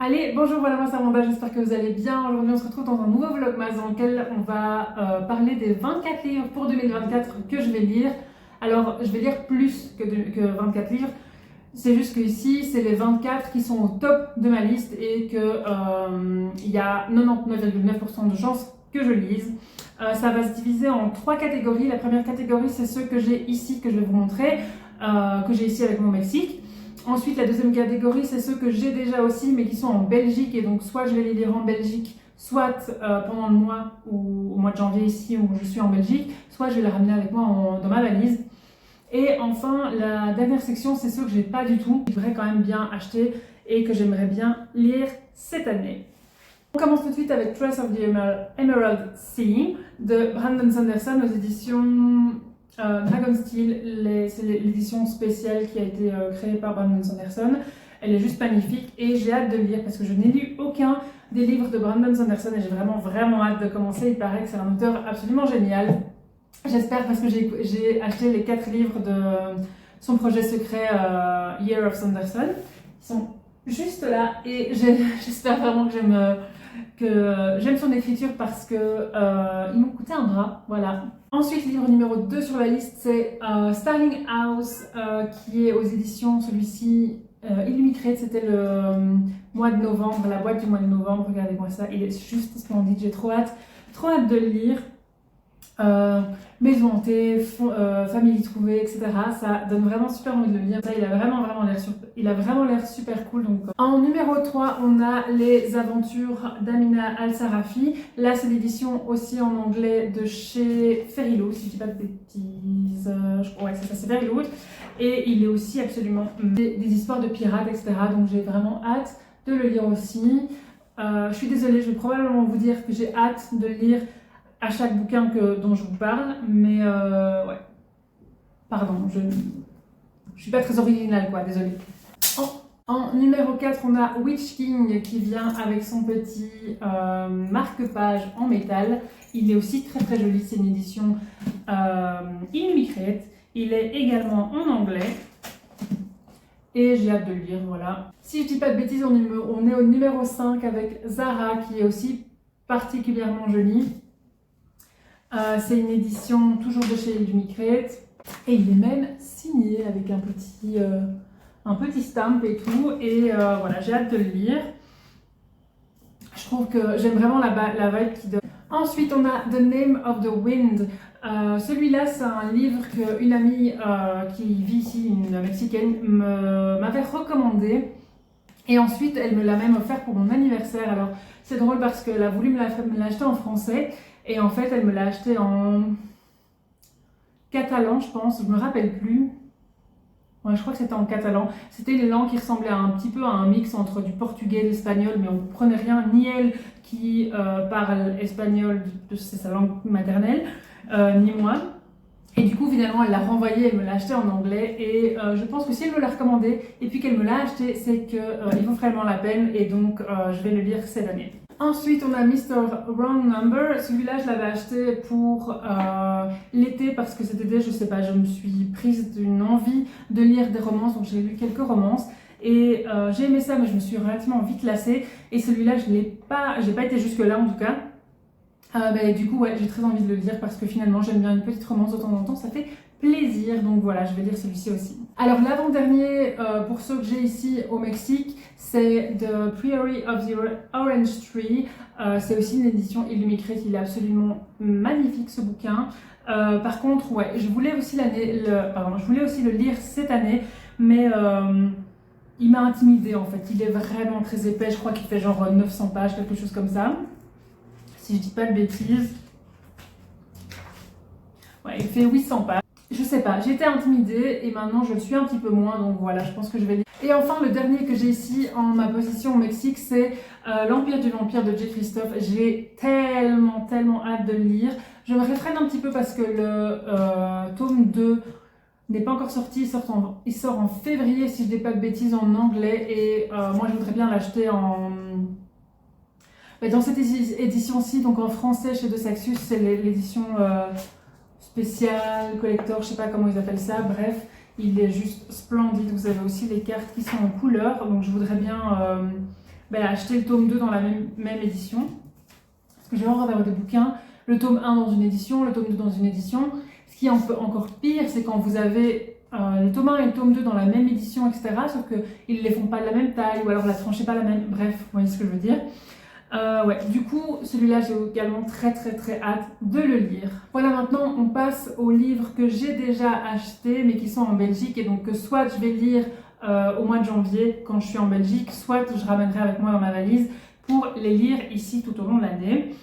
Allez, bonjour, voilà, moi c'est Amanda, j'espère que vous allez bien. Aujourd'hui on se retrouve dans un nouveau vlogmas dans lequel on va parler des 24 livres pour 2024 que je vais lire. Alors je vais lire plus que 24 livres, c'est juste que ici c'est les 24 qui sont au top de ma liste et que il y a 99,9% de chances que je lise. Ça va se diviser en trois catégories. La première catégorie c'est ceux que j'ai ici, que je vais vous montrer, que j'ai ici avec mon Mexique. Ensuite, la deuxième catégorie, c'est ceux que j'ai déjà aussi, mais qui sont en Belgique. Et donc, soit je vais les lire en Belgique, soit pendant le mois, ou au mois de janvier ici, où je suis en Belgique, soit je vais les ramener avec moi dans ma valise. Et enfin, la dernière section, c'est ceux que j'ai pas du tout, que je voudrais quand même bien acheter et que j'aimerais bien lire cette année. On commence tout de suite avec Trace of the Emerald Sea de Brandon Sanderson aux éditions Dragonsteel. C'est l'édition spéciale qui a été créée par Brandon Sanderson. Elle est juste magnifique et j'ai hâte de le lire parce que je n'ai lu aucun des livres de Brandon Sanderson et j'ai vraiment hâte de commencer. Il paraît que c'est un auteur absolument génial. J'espère parce que j'ai acheté les 4 livres de son projet secret Year of Sanderson. Ils sont juste là et j'espère vraiment que j'aime son écriture parce que ils m'ont coûté un bras, voilà. Ensuite, livre numéro 2 sur la liste, c'est Starling House, qui est aux éditions, celui-ci, Illumicrate, c'était le mois de novembre, la boîte du mois de novembre, regardez-moi ça, il est juste splendide, j'ai trop hâte de le lire. Maison hantée, famille trouvée, etc. Ça donne vraiment super envie de le lire. Ça, il a vraiment l'air super cool. Donc. En numéro 3, on a Les Aventures d'Amina Al-Sarafi. Là, c'est l'édition aussi en anglais de chez Fairyloot, si je dis pas de bêtises. Ouais, c'est ça, c'est Fairyloot. Et il est aussi absolument des histoires de pirates, etc. Donc j'ai vraiment hâte de le lire aussi. Je suis désolée, je vais probablement vous dire que j'ai hâte de lire à chaque bouquin dont je vous parle, mais ouais, pardon, je suis pas très originale quoi, désolée. En numéro 4, on a Witch King qui vient avec son petit marque-page en métal. Il est aussi très joli, c'est une édition Illumicrate. Il est également en anglais. Et j'ai hâte de le lire, voilà. Si je dis pas de bêtises, on est au numéro 5 avec Zara qui est aussi particulièrement jolie. C'est une édition toujours de chez Illumicrate et il est même signé avec un petit stamp et tout et voilà, j'ai hâte de le lire. Je trouve que j'aime vraiment la vibe qui donne. Ensuite on a The Name of the Wind. Celui-là c'est un livre qu'une amie qui vit ici, une mexicaine, m'avait recommandé. Et ensuite, elle me l'a même offert pour mon anniversaire. Alors, c'est drôle parce qu'elle a voulu me l'acheter en français. Et en fait, elle me l'a acheté en catalan, je pense. Je me rappelle plus. Ouais, je crois que c'était en catalan. C'était une langue qui ressemblait un petit peu à un mix entre du portugais et l'espagnol. Mais on ne comprenait rien. Ni elle qui parle espagnol, c'est sa langue maternelle, ni moi. Et du coup, finalement, elle l'a renvoyé, elle me l'a acheté en anglais. Et je pense que si elle me l'a recommandé et puis qu'elle me l'a acheté, c'est qu'il vaut vraiment la peine. Et donc, je vais le lire cette année. Ensuite, on a Mr. Wrong Number. Celui-là, je l'avais acheté pour l'été parce que cet été, je sais pas, je me suis prise d'une envie de lire des romances. Donc, j'ai lu quelques romances. Et j'ai aimé ça, mais je me suis relativement vite lassée. Et celui-là, j'ai pas été jusque-là en tout cas. Du coup, ouais, j'ai très envie de le lire parce que finalement, j'aime bien une petite romance de temps en temps, ça fait plaisir. Donc voilà, je vais lire celui-ci aussi. Alors, l'avant-dernier, pour ceux que j'ai ici au Mexique, c'est The Priory of the Orange Tree. C'est aussi une édition Illumicrate, il est absolument magnifique ce bouquin. Par contre, ouais, je voulais aussi le lire cette année, mais il m'a intimidée en fait. Il est vraiment très épais, je crois qu'il fait genre 900 pages, quelque chose comme ça. Si je dis pas de bêtises. Ouais, il fait 800 pages. Je sais pas, j'étais intimidée et maintenant je le suis un petit peu moins, donc voilà, je pense que je vais lire. Et enfin, le dernier que j'ai ici en ma possession au Mexique, c'est L'Empire du Vampire de J. Christophe. J'ai tellement hâte de le lire. Je me réfrène un petit peu parce que le tome 2 n'est pas encore sorti, il sort en février si je dis pas de bêtises en anglais et moi je voudrais bien l'acheter dans cette édition-ci, donc en français chez De Saxus, c'est l'édition spéciale, collector, je sais pas comment ils appellent ça, bref, il est juste splendide. Vous avez aussi les cartes qui sont en couleur, donc je voudrais bien acheter le tome 2 dans la même édition. Parce que j'ai horreur d'avoir des bouquins, le tome 1 dans une édition, le tome 2 dans une édition. Ce qui est encore pire, c'est quand vous avez le tome 1 et le tome 2 dans la même édition, etc. Sauf qu'ils ne les font pas de la même taille, ou alors la tranche n'est pas la même. Bref, vous voyez ce que je veux dire. Ouais, du coup, celui-là, j'ai également très hâte de le lire. Voilà, maintenant, on passe aux livres que j'ai déjà achetés, mais qui sont en Belgique, et donc que soit je vais lire au mois de janvier, quand je suis en Belgique, soit je ramènerai avec moi dans ma valise pour les lire ici tout au long de l'année.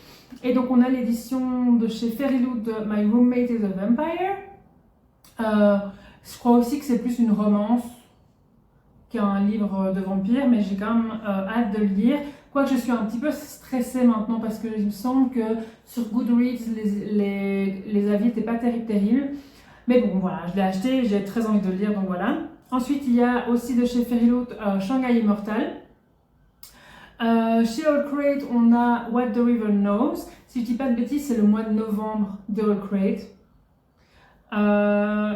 Et donc, on a l'édition de chez Fairyloot de My Roommate is a Vampire. Je crois aussi que c'est plus une romance qu'un livre de vampire, mais j'ai quand même hâte de le lire. Quoique je suis un petit peu stressée maintenant parce que il me semble que sur Goodreads, les avis n'étaient pas terribles. Mais bon, voilà, je l'ai acheté, j'ai très envie de le lire, donc voilà. Ensuite, il y a aussi de chez Fairyloot Shanghai Immortal. Chez All Crate, on a What the River Knows. Si je dis pas de bêtises, c'est le mois de novembre de All Crate.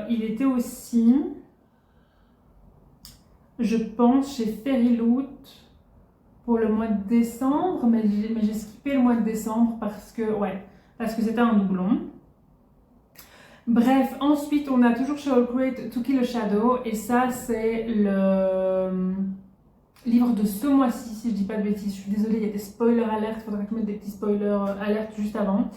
Il était aussi, je pense, chez Fairyloot pour le mois de décembre, mais j'ai skippé le mois de décembre parce que c'était un doublon. Bref, ensuite on a toujours chez All Crate To Kill a Shadow, et ça c'est le livre de ce mois-ci, si je dis pas de bêtises. Je suis désolée, il y a des spoilers alertes, il faudra que je mette des petits spoilers alertes juste avant.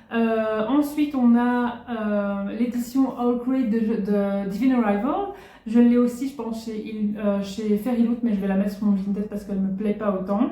Ensuite on a l'édition All Crate de Divine Arrival. Je l'ai aussi, je pense, chez Fairyloot, mais je vais la mettre sur mon Vinted parce qu'elle ne me plaît pas autant.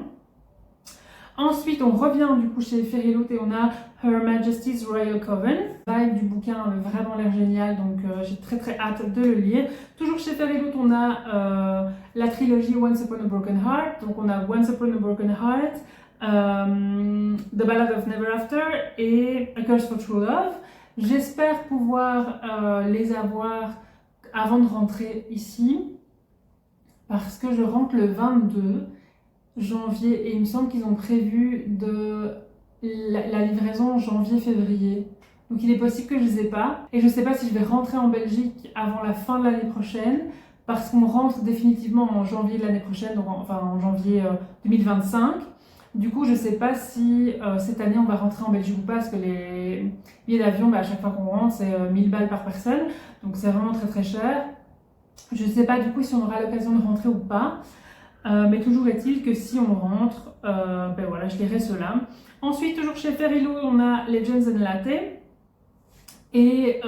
Ensuite, on revient du coup chez Fairyloot et on a Her Majesty's Royal Coven. Le vibe du bouquin a vraiment l'air génial, donc j'ai très hâte de le lire. Toujours chez Fairyloot, on a la trilogie Once Upon a Broken Heart. Donc on a Once Upon a Broken Heart, The Ballad of Never After et A Curse for True Love. J'espère pouvoir les avoir avant de rentrer ici, parce que je rentre le 22 janvier et il me semble qu'ils ont prévu de la livraison en janvier-février. Donc il est possible que je ne les ai pas. Et je ne sais pas si je vais rentrer en Belgique avant la fin de l'année prochaine, parce qu'on rentre définitivement en janvier de l'année prochaine, donc en janvier 2025. Du coup, je ne sais pas si cette année on va rentrer en Belgique ou pas, parce que les billets d'avion, à chaque fois qu'on rentre, c'est 1000 balles par personne. Donc c'est vraiment très cher. Je ne sais pas du coup si on aura l'occasion de rentrer ou pas. Mais toujours est-il que si on rentre, voilà, je lirai cela. Ensuite, toujours chez Fairyloot, on a Legends and Latte. Et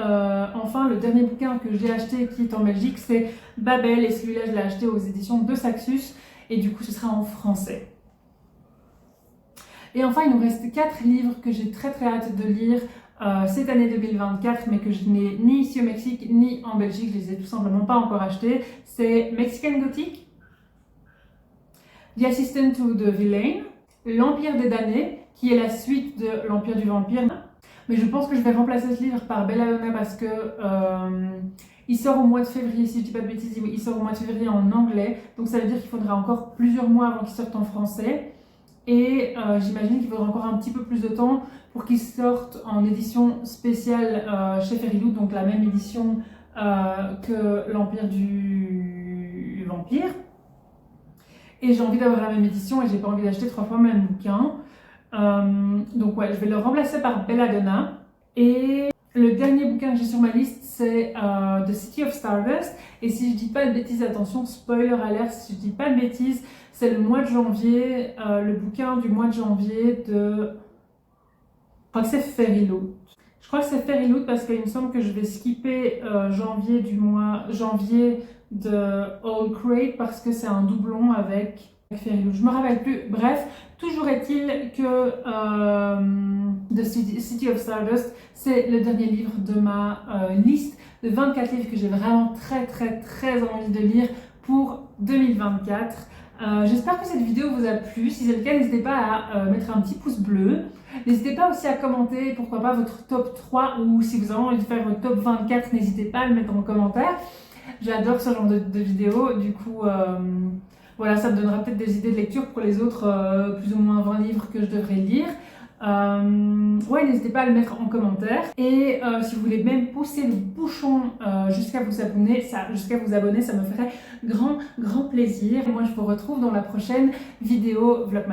enfin, le dernier bouquin que j'ai acheté qui est en Belgique, c'est Babel. Et celui-là, je l'ai acheté aux éditions de Saxus. Et du coup, ce sera en français. Et enfin, il nous reste 4 livres que j'ai très hâte de lire cette année 2024, mais que je n'ai ni ici au Mexique, ni en Belgique. Je les ai tout simplement pas encore achetés. C'est Mexican Gothic, The Assistant to the Villain, L'Empire des Damnés, qui est la suite de L'Empire du Vampire. Mais je pense que je vais remplacer ce livre par Belladonna parce que il sort au mois de février, si je dis pas de bêtises, il sort au mois de février en anglais. Donc ça veut dire qu'il faudra encore plusieurs mois avant qu'il sorte en français. Et j'imagine qu'il faudra encore un petit peu plus de temps pour qu'il sorte en édition spéciale chez Fairyloot, donc la même édition que L'Empire du Vampire. Et j'ai envie d'avoir la même édition et j'ai pas envie d'acheter 3 fois le même bouquin. Donc ouais, je vais le remplacer par Belladonna. Et le dernier bouquin que j'ai sur ma liste, c'est The City of Stardust. Et si je dis pas de bêtises, attention, spoiler alert, si je dis pas de bêtises, c'est le mois de janvier, le bouquin du mois de janvier de... Je crois que c'est Fairyloot. Je crois que c'est Fairyloot parce qu'il me semble que je vais skipper janvier de All Crate parce que c'est un doublon avec Fairyloot. Je me rappelle plus. Bref, toujours est-il que The City of Stardust, c'est le dernier livre de ma liste de 24 livres que j'ai vraiment très envie de lire pour 2024. J'espère que cette vidéo vous a plu. Si c'est le cas, n'hésitez pas à mettre un petit pouce bleu. N'hésitez pas aussi à commenter, pourquoi pas, votre top 3 ou si vous avez envie de faire votre top 24, n'hésitez pas à le mettre en commentaire. J'adore ce genre de vidéos. Du coup, voilà, ça me donnera peut-être des idées de lecture pour les autres plus ou moins 20 livres que je devrais lire. Ouais, n'hésitez pas à le mettre en commentaire. Et si vous voulez même pousser le bouchon jusqu'à vous abonner, ça me ferait grand plaisir. Moi, je vous retrouve dans la prochaine vidéo Vlogmas.